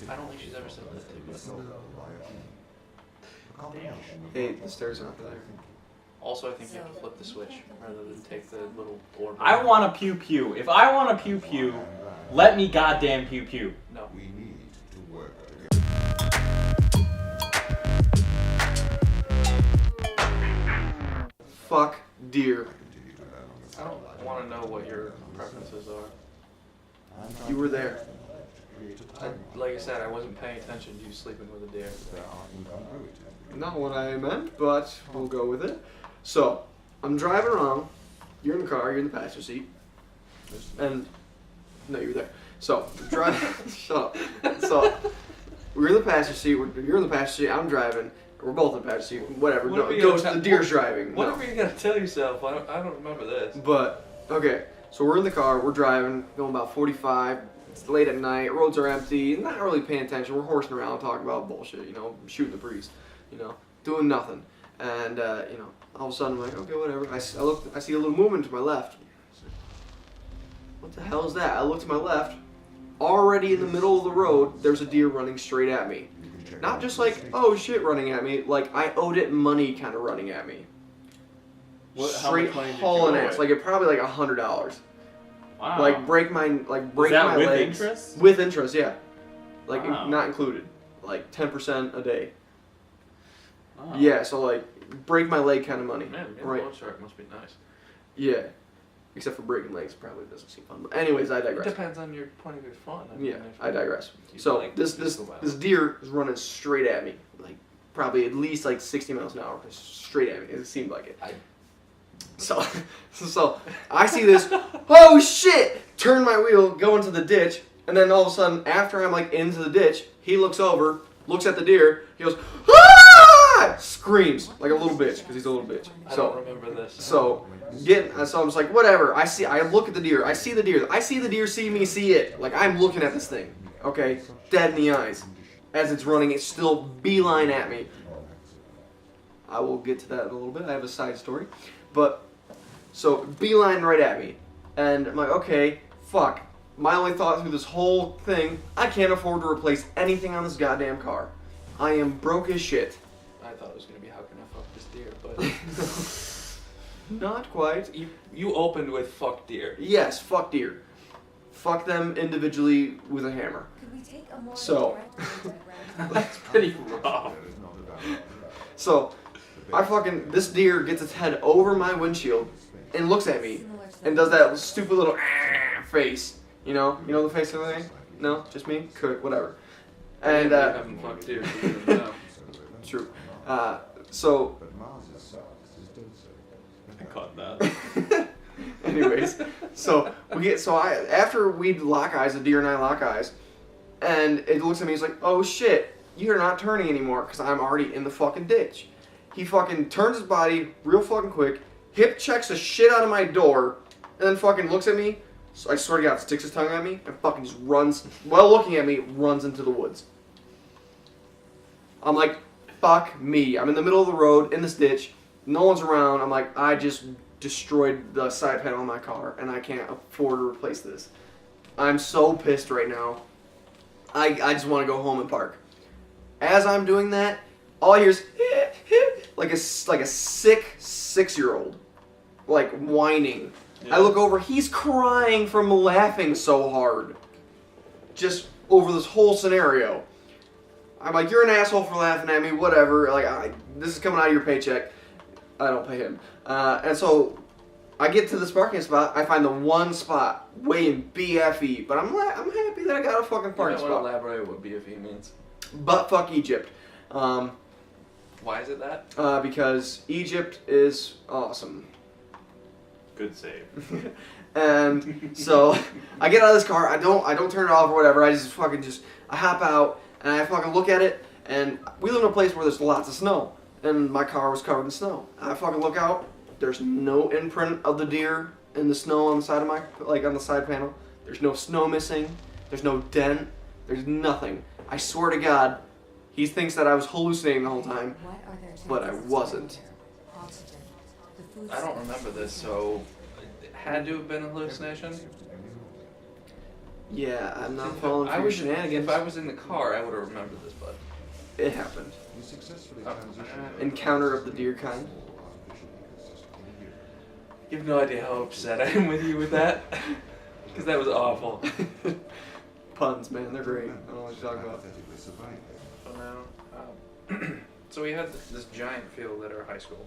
I don't think she's ever said that to me. Hey, the stairs aren't there. Also, I think you have to flip the switch rather than take the little orb. I want a pew pew. If I want a pew pew, let me goddamn pew pew. No. We need to work together. Fuck deer. I don't want to know what your preferences are. You were there. Like I said, I wasn't paying attention to you sleeping with a deer. Not what I meant, but we'll go with it. So, I'm driving around. You're in the car. You're in the passenger seat. And no, you were there. So, driving. Shut up. So, we're in the passenger seat. You're in the passenger seat. I'm driving. We're both in the passenger seat. Whatever. What are we Goes gonna the deer's driving. What No. are you gonna tell yourself? I don't remember this. But okay. So we're in the car. We're driving. Going about 45. It's late at night. Roads are empty. Not really paying attention. We're horsing around, talking about bullshit. You know, shooting the breeze. You know, doing nothing. And you know, all of a sudden I'm like, okay, whatever. I see a little movement to my left. What the hell is that? I look to my left. Already in the middle of the road, there's a deer running straight at me. Not just like, oh shit, running at me. Like I owed it money, kind of running at me. Straight hauling ass. Like it probably like $100. Wow. Like break my Was that my with legs. interest? With interest, yeah. Like Wow. not included. Like 10% a day. Wow. Yeah, so like break my leg kind of money. Man, being a Right. loan shark must be nice. Yeah. Except for breaking legs, probably doesn't seem fun. But anyways, I It digress. depends on your point of view of fun. I mean, Yeah, if I digress. you So like this physical violence. this deer is running straight at me, like probably at least like 60 miles an hour, straight at me. It seemed like it. So I see this. Oh shit! Turn my wheel, go into the ditch, and then all of a sudden, after I'm like into the ditch, he looks over, looks at the deer. He goes, ah! Screams like a little bitch because he's a little bitch. I don't remember this. So I'm just like, whatever. I look at the deer. I see the deer. I see the deer see me see it. Like I'm looking at this thing. Okay, dead in the eyes. As it's running, it's still beeline at me. I will get to that in a little bit. I have a side story. But, so beeline right at me. And I'm like, okay, fuck. My only thought through this whole thing, I can't afford to replace anything on this goddamn car. I am broke as shit. I thought it was gonna be how can I fuck this deer, but Not quite. you opened with fuck deer. Yes, fuck deer. Fuck them individually with a hammer. Could we take a more So. That's pretty rough. So, this deer gets its head over my windshield and looks at me and does that stupid little face. You know the face of the thing? No, just me? Could, whatever. And, you haven't fucked deer. So you don't know. true. So, I caught that. anyways, after we lock eyes, the deer and I lock eyes, and it looks at me, he's like, oh shit, you're not turning anymore because I'm already in the fucking ditch. He fucking turns his body real fucking quick, hip checks the shit out of my door, and then fucking looks at me, so I swear to God, sticks his tongue at me, and fucking just runs, while looking at me, runs into the woods. I'm like, fuck me. I'm in the middle of the road, in this ditch, no one's around. I'm like, I just destroyed the side panel of my car, and I can't afford to replace this. I'm so pissed right now. I just want to go home and park. As I'm doing that, all I hear is like a sick 6-year-old, like whining. Yeah. I look over, he's crying from laughing so hard, just over this whole scenario. I'm like, you're an asshole for laughing at me, whatever. Like, this is coming out of your paycheck. I don't pay him. And so I get to this parking spot. I find the one spot weighing BFE, but I'm happy that I got a fucking parking You might want to spot. elaborate what BFE means. But fuck Egypt. Why is it that? Because Egypt is awesome. Good save. And so I get out of this car. I don't turn it off or whatever. I hop out and I fucking look at it. And we live in a place where there's lots of snow, and my car was covered in snow. I fucking look out. There's no imprint of the deer in the snow on the side of on the side panel. There's no snow missing. There's no dent. There's nothing. I swear to God, he thinks that I was hallucinating the whole time, but I wasn't. I don't remember this, so it had to have been a hallucination. Yeah, I'm not falling for your shenanigans. If I was in the car, I would have remembered this, bud. It happened. You successfully Oh, transitioned Encounter of the deer kind. You have no idea how upset I am with you with that. Because that was awful. Puns, man, they're great. I don't know what you're talking about. hypothetically survived. So now, so we had this giant field at our high school,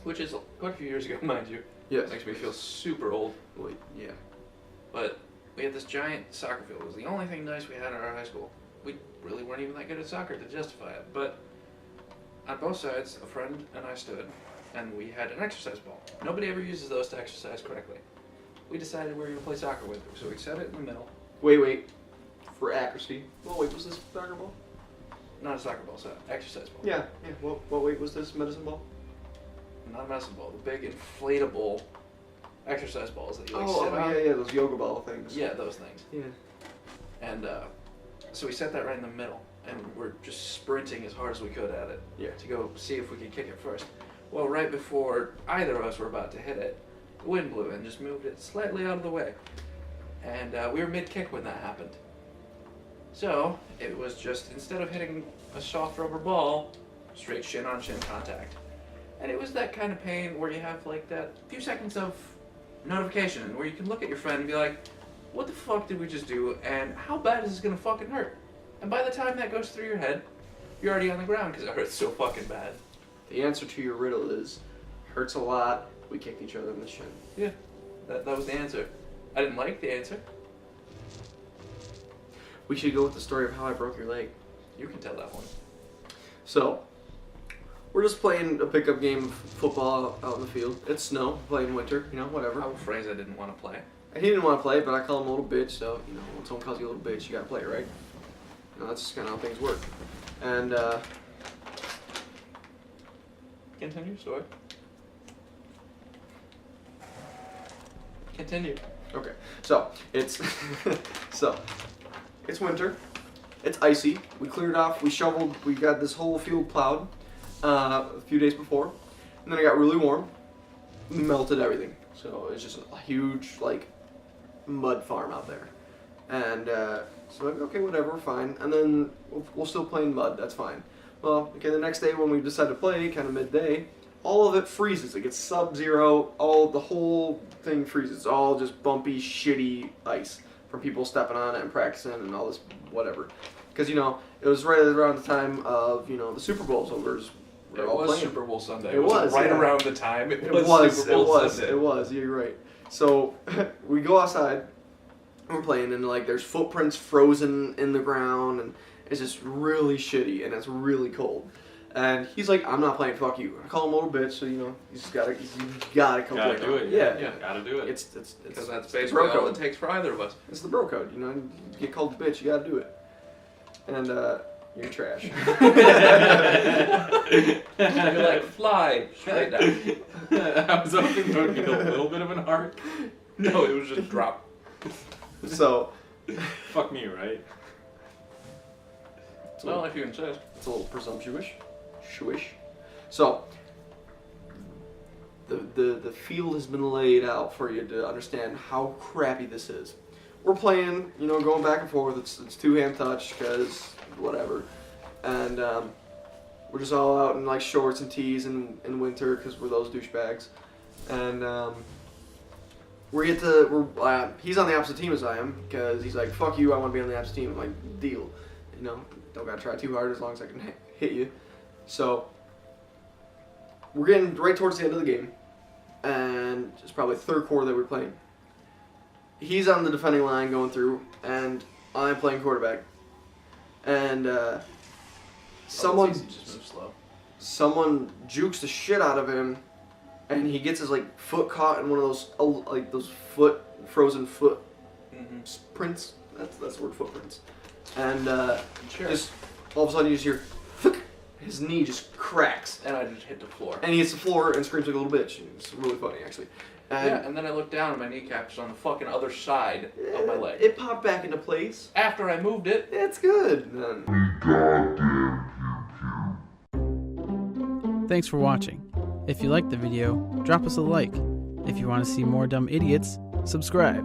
which is quite a few years ago, mind you. Yes. Makes me feel super old. Wait, yeah. But we had this giant soccer field. It was the only thing nice we had at our high school. We really weren't even that good at soccer to justify it. But on both sides, a friend and I stood, and we had an exercise ball. Nobody ever uses those to exercise correctly. We decided we were going to play soccer with it, so we set it in the middle. Wait. For accuracy. What weight was this soccer ball? Not a soccer ball, so exercise ball. Yeah. What weight was this medicine ball? Not a medicine ball. The big inflatable exercise balls that you like Oh, sit on. yeah, those yoga ball things. Yeah, those things. Yeah. And so we set that right in the middle, and we're just sprinting as hard as we could at it Yeah. to go see if we could kick it first. Well, right before either of us were about to hit it, the wind blew and just moved it slightly out of the way. And we were mid-kick when that happened. So it was just, instead of hitting a soft rubber ball, straight shin-on-shin contact. And it was that kind of pain where you have like that few seconds of notification where you can look at your friend and be like, what the fuck did we just do, and how bad is this gonna fucking hurt? And by the time that goes through your head, you're already on the ground because it hurts so fucking bad. The answer to your riddle is, hurts a lot, we kicked each other in the shin. Yeah, that was the answer. I didn't like the answer. We should go with the story of how I broke your leg. You can tell that one. So, we're just playing a pickup game of football out in the field. It's snow, playing winter, whatever. I will phrase I didn't want to play. He didn't want to play, but I call him a little bitch, so, when someone calls you a little bitch, you gotta play, right? That's just kind of how things work. And, Continue, story. Continue. okay, so, it's, it's winter, it's icy, we cleared off, we shoveled, we got this whole field plowed, a few days before, and then it got really warm, melted everything. So it's just a huge, mud farm out there. And so like, okay, whatever, fine. And then we'll still play in mud, that's fine. Well, okay, the next day when we decide to play, kind of midday, all of it freezes. It gets sub-zero, the whole thing freezes. It's all just bumpy, shitty ice from people stepping on it and practicing and all this whatever. Because, it was right around the time of, the Super Bowl, so we're all playing. Super Bowl Sunday. It was, right yeah. around the time. It was Super Bowl Sunday. It was, you're right. So we go outside, and we're playing, and there's footprints frozen in the ground, and it's just really shitty, and it's really cold. And he's like, I'm not playing, fuck you. I call him a little bitch, so you gotta come play. Gotta do it. Yeah. Gotta do it. It's Because that's it's the basically bro all code. it takes for either of us. It's the bro code, you get called a bitch, you gotta do it. And you're trash. You're like, fly straight down. I was hoping there would be a little bit of an arc. No, it was just drop. So Fuck me, right? Well, if you insist. it's a little presumptuous. Swish. So the field has been laid out for you to understand how crappy this is. We're playing, going back and forth. It's two-hand touch because whatever, and we're just all out in shorts and tees in winter because we're those douchebags, and he's on the opposite team as I am because he's like, fuck you, I want to be on the opposite team. I'm like, deal, don't gotta try too hard as long as I can hit you. So we're getting right towards the end of the game, and it's probably third quarter that we're playing. He's on the defending line going through, and I'm playing quarterback. And someone It's easy, just move slow. someone jukes the shit out of him, and he gets his foot caught in one of those frozen foot Mm-hmm. prints. That's the word, footprints. And Sure. just all of a sudden you just hear, his knee just cracks, And I just hit the floor. and he hits the floor and screams like a little bitch. It's really funny actually. And Yeah, and then I looked down and my kneecap's on the fucking other side of my leg. It popped back into place. After I moved it, It's good. Then. Thanks for watching. If you liked the video, drop us a like. If you want to see more dumb idiots, subscribe.